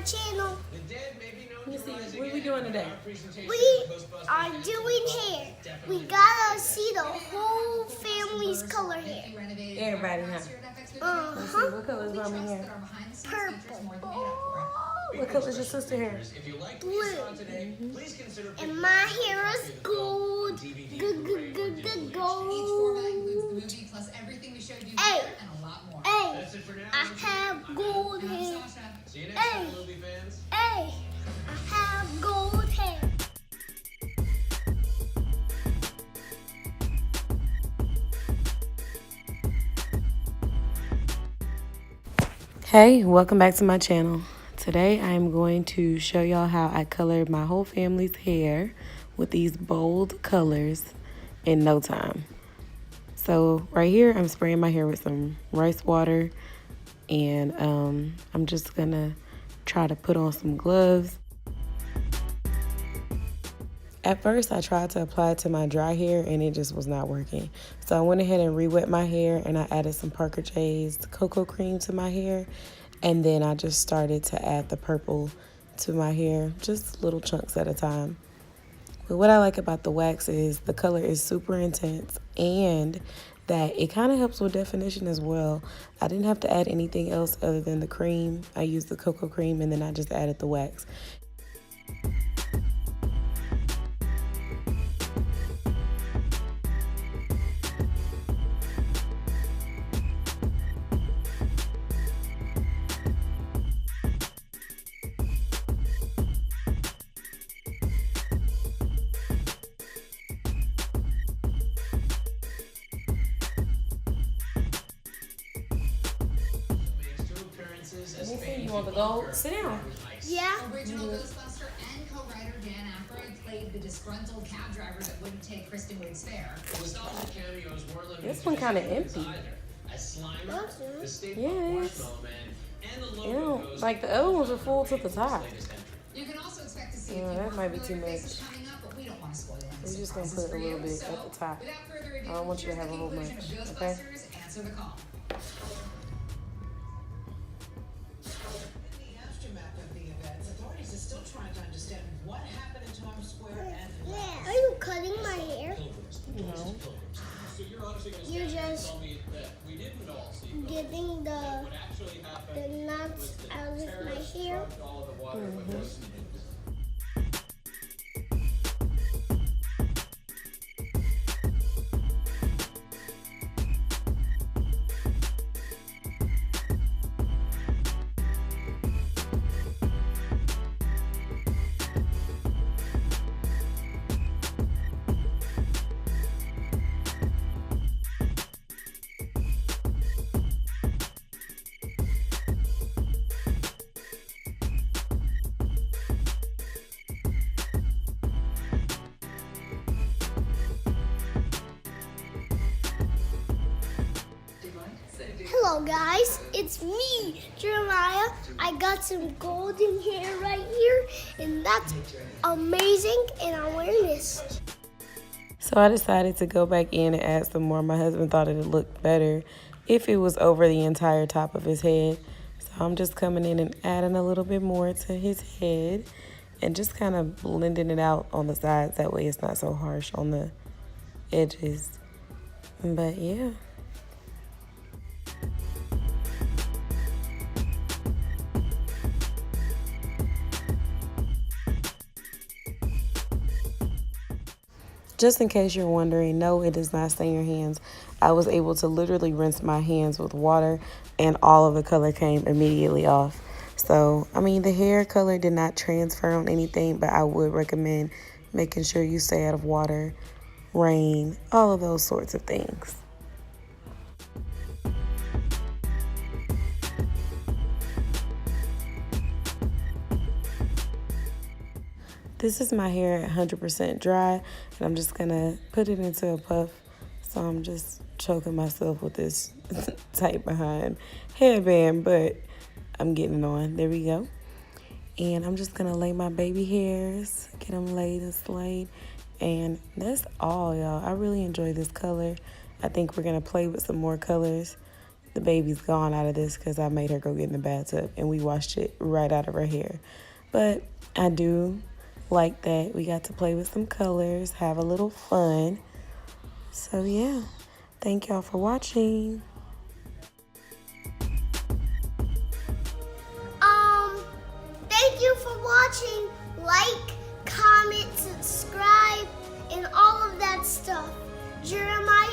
channel. Let me see. What are we doing today? We are doing hair. We gotta see the whole family's color hair. Everybody, huh? Let's see. What color is mommy hair? Purple. What color is your sister hair? Blue. And my hair is gold. Gold. Hey. Hey. I have gold hair. Hey. Hey. I have gold hair. Hey, welcome back to my channel. Today I'm going to show y'all how I colored my whole family's hair with these bold colors in no time. So right here I'm spraying my hair with some rice water, and I'm just gonna try to put on some gloves. At first I tried to apply it to my dry hair and it just was not working. So I went ahead and re-wet my hair, and I added some Parker J's cocoa cream to my hair. And then I just started to add the purple to my hair, just little chunks at a time. But what I like about the wax is the color is super intense, and that it kind of helps with definition as well. I didn't have to add anything else other than the cream. I used the cocoa cream and then I just added the wax. You want the gold? Sit down. Yeah. Original Ghostbuster and co-writer Dan Aykroyd played the disgruntled cab driver that wouldn't take Kristen Wiig's fare. This one kind of empty. Yeah, you know, like the other ones are full to the top. You can also expect to see That might be too much. coming up, but we don't want to spoil We're just gonna put a little bit at the top. Without further ado, I don't want you to have a whole bunch. Okay. Ghostbusters Answer the Call. Are you cutting my hair? No. You're just getting the nuts out of my hair. Hello guys, it's me, Jeremiah. I got some golden hair right here, and that's amazing, and I'm wearing this. So I decided to go back in and add some more. My husband thought it would look better if it was over the entire top of his head. So I'm just coming in and adding a little bit more to his head and just kind of blending it out on the sides. That way it's not so harsh on the edges. But yeah. Just in case you're wondering, no, it does not stain your hands. I was able to literally rinse my hands with water and all of the color came immediately off. So, I mean, the hair color did not transfer on anything, but I would recommend making sure you stay out of water, rain, all of those sorts of things. This is my hair at 100% dry, and I'm just gonna put it into a puff. So I'm just choking myself with this tight behind headband, but I'm getting it on. There we go. And I'm just gonna lay my baby hairs, get them laid and slayed. And that's all, y'all. I really enjoy this color. I think we're gonna play with some more colors the baby's gone out of this because I made her go get in the bathtub and we washed it right out of her hair. But I do like that we got to play with some colors, have a little fun. So yeah, thank y'all for watching. Thank you for watching. Like, comment, subscribe, and all of that stuff. Jeremiah